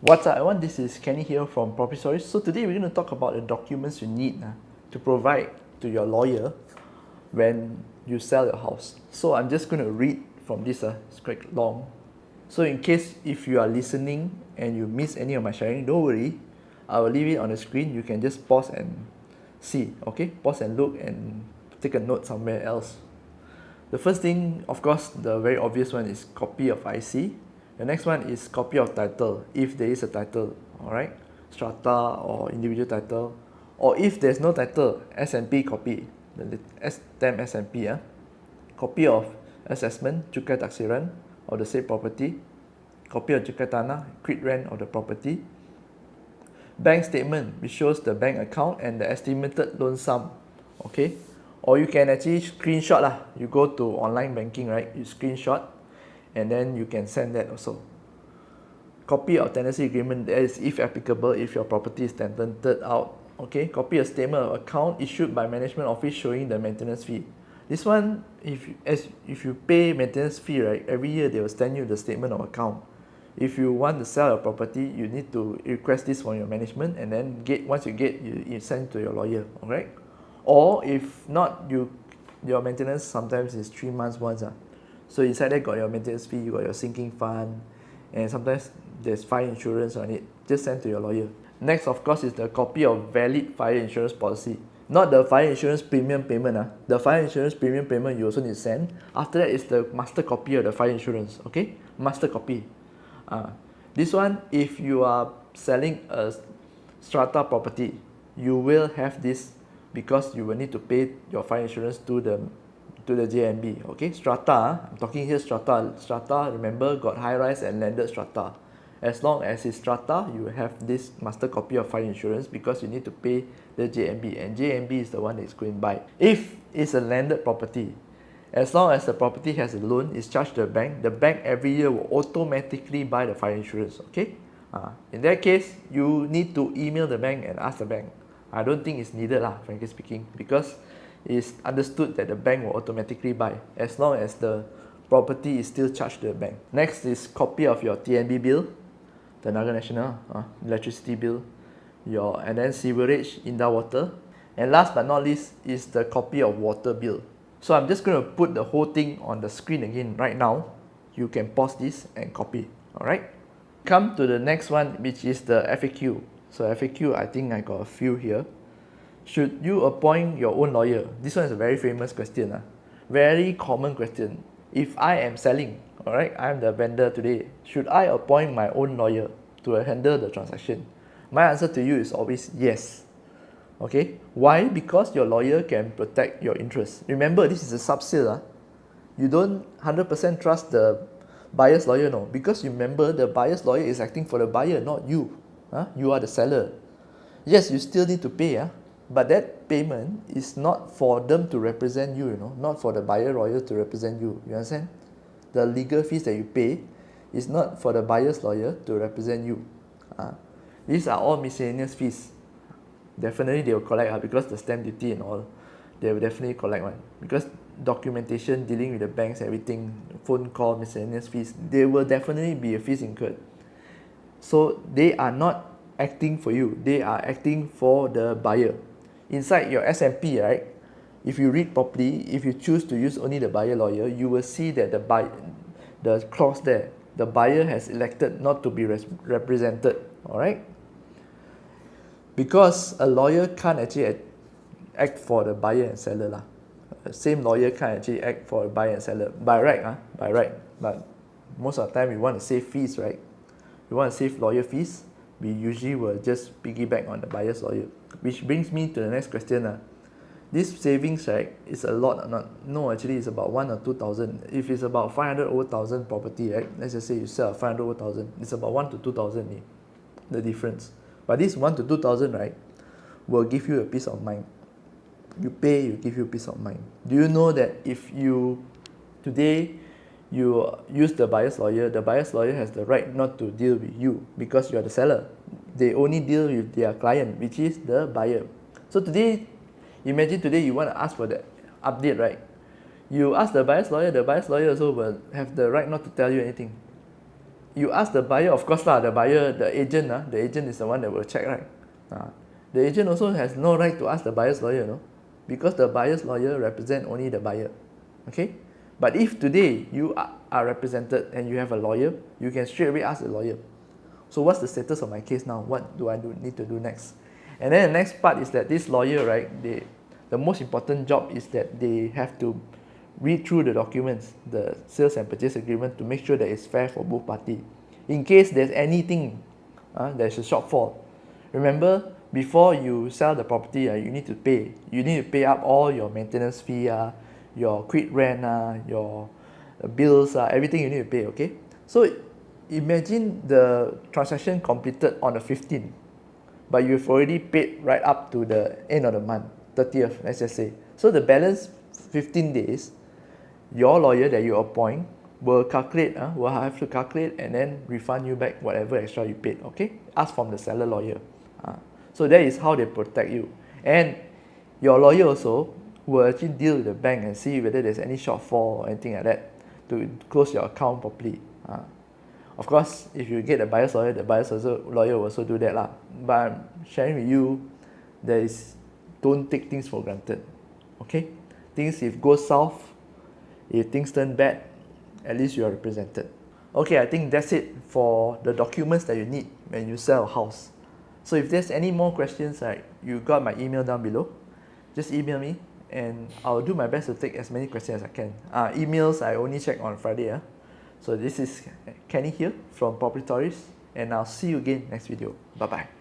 What's up everyone, this is Kenny here from Property Stories. So today we're going to talk about the documents you need to provide to your lawyer when you sell your house. So I'm just going to read from this, it's quite long. So in case if you are listening and you miss any of my sharing, don't worry, I will leave it on the screen. You can just pause and see, okay? Pause and look and take a note somewhere else. The first thing, of course, the very obvious one is copy of IC. The next one is copy of title, if there is a title, alright? Strata or individual title. Or if there's no title, SMP copy, the stamp SMP. Copy of assessment, cukai taksiran of the said property. Copy of cukai tanah, quit rent of the property. Bank statement, which shows the bank account and the estimated loan sum, okay? Or you can actually screenshot lah. You go to online banking, right? You screenshot and then you can send that also. Copy of tenancy agreement, that is if applicable, if your property is tenanted out. Okay, copy of statement of account issued by management office showing the maintenance fee. This one, if you pay maintenance fee, right, every year they will send you the statement of account. If you want to sell your property, you need to request this from your management, and then once you get, you send it to your lawyer, alright? Or if not, your maintenance sometimes is 3 months once. So inside there got your maintenance fee, you got your sinking fund, and sometimes there's fire insurance on it. Just send to your lawyer. Next, of course, is the copy of valid fire insurance policy. Not the fire insurance premium payment. The fire insurance premium payment you also need to send. After that is the master copy of the fire insurance. Okay, master copy. This one, if you are selling a strata property, you will have this because you will need to pay your fire insurance to the JMB. Okay, strata, I'm talking here strata. Strata, remember, got high rise and landed strata. As long as it's strata, you have this master copy of fire insurance because you need to pay the JMB, and JMB is the one that's going by. If it's a landed property, as long as the property has a loan, it's charged to the bank every year will automatically buy the fire insurance. Okay, in that case, you need to email the bank and ask the bank. I don't think it's needed frankly speaking, because it's understood that the bank will automatically buy as long as the property is still charged to the bank. Next is copy of your TNB bill, the Naga National electricity bill, and then sewerage, Inda water, and last but not least is the copy of water bill. So I'm just going to put the whole thing on the screen again right now. You can pause this and copy. Alright. Come to the next one, which is the FAQ. So FAQ, I think I got a few here. Should you appoint your own lawyer? This one is a very famous question. Very common question. If I am selling, alright, I'm the vendor today, should I appoint my own lawyer to handle the transaction? My answer to you is always yes. Okay, why? Because your lawyer can protect your interests. Remember, this is a sub-sale. You don't 100% trust the buyer's lawyer, no, because remember, the buyer's lawyer is acting for the buyer, not you. You are the seller. Yes, you still need to pay, but that payment is not for them to represent you, not for the buyer lawyer to represent you. You understand? The legal fees that you pay is not for the buyer's lawyer to represent you. These are all miscellaneous fees. Definitely they will collect because the stamp duty and all, they will definitely collect one. Because documentation, dealing with the banks, everything, phone call, miscellaneous fees, there will definitely be a fees incurred. So they are not acting for you, they are acting for the buyer. Inside your SMP, right, if you read properly, if you choose to use only the buyer lawyer, you will see that the clause there, the buyer has elected not to be represented, alright? Because a lawyer can't actually act for the buyer and seller. Same lawyer can't actually act for the buyer and seller. By right, by right. But most of the time we want to save fees, right? We want to save lawyer fees. We usually will just piggyback on the buyer's lawyer. Which brings me to the next question. This savings, right, is a lot or not? No, actually it's about 1 or 2,000. If it's about 500 over 1,000 property, right, let's just say you sell 500 over 1,000, it's about 1 to 2,000, the difference. But this 1 to 2,000, right, will give you a peace of mind. You pay, you give you peace of mind. Do you know that if today you use the buyer's lawyer has the right not to deal with you because you are the seller. They only deal with their client, which is the buyer. So today, imagine today you want to ask for the update, right? You ask the buyer's lawyer also will have the right not to tell you anything. you ask the buyer, of course lah, the buyer, the agent is the one that will check, right? The agent also has no right to ask the buyer's lawyer, no? Because the buyer's lawyer represent only the buyer, okay? But if today you are represented and you have a lawyer, you can straight away ask the lawyer. So what's the status of my case now? What do I need to do next? And then the next part is that this lawyer, right, the most important job is that they have to read through the documents, the sales and purchase agreement, to make sure that it's fair for both parties. In case there's anything, there's a shortfall. Remember, before you sell the property, you need to pay. You need to pay up all your maintenance fee, your quit rent, your bills, everything you need to pay, okay? So imagine the transaction completed on the 15th, but you've already paid right up to the end of the month, 30th, let's just say. So the balance 15 days, your lawyer that you appoint will have to calculate and then refund you back whatever extra you paid, okay? Ask from the seller lawyer. So that is how they protect you. And your lawyer also will actually deal with the bank and see whether there's any shortfall or anything like that to close your account properly. Of course, if you get the buyer's lawyer, the buyer's lawyer will also do that lah. But I'm sharing with you, don't take things for granted, okay? Things if go south, if things turn bad, at least you are represented. Okay, I think that's it for the documents that you need when you sell a house. So if there's any more questions, you got my email down below. Just email me and I'll do my best to take as many questions as I can. Emails I only check on Friday. So this is Kenny here from Property Stories, and I'll see you again next video. Bye bye.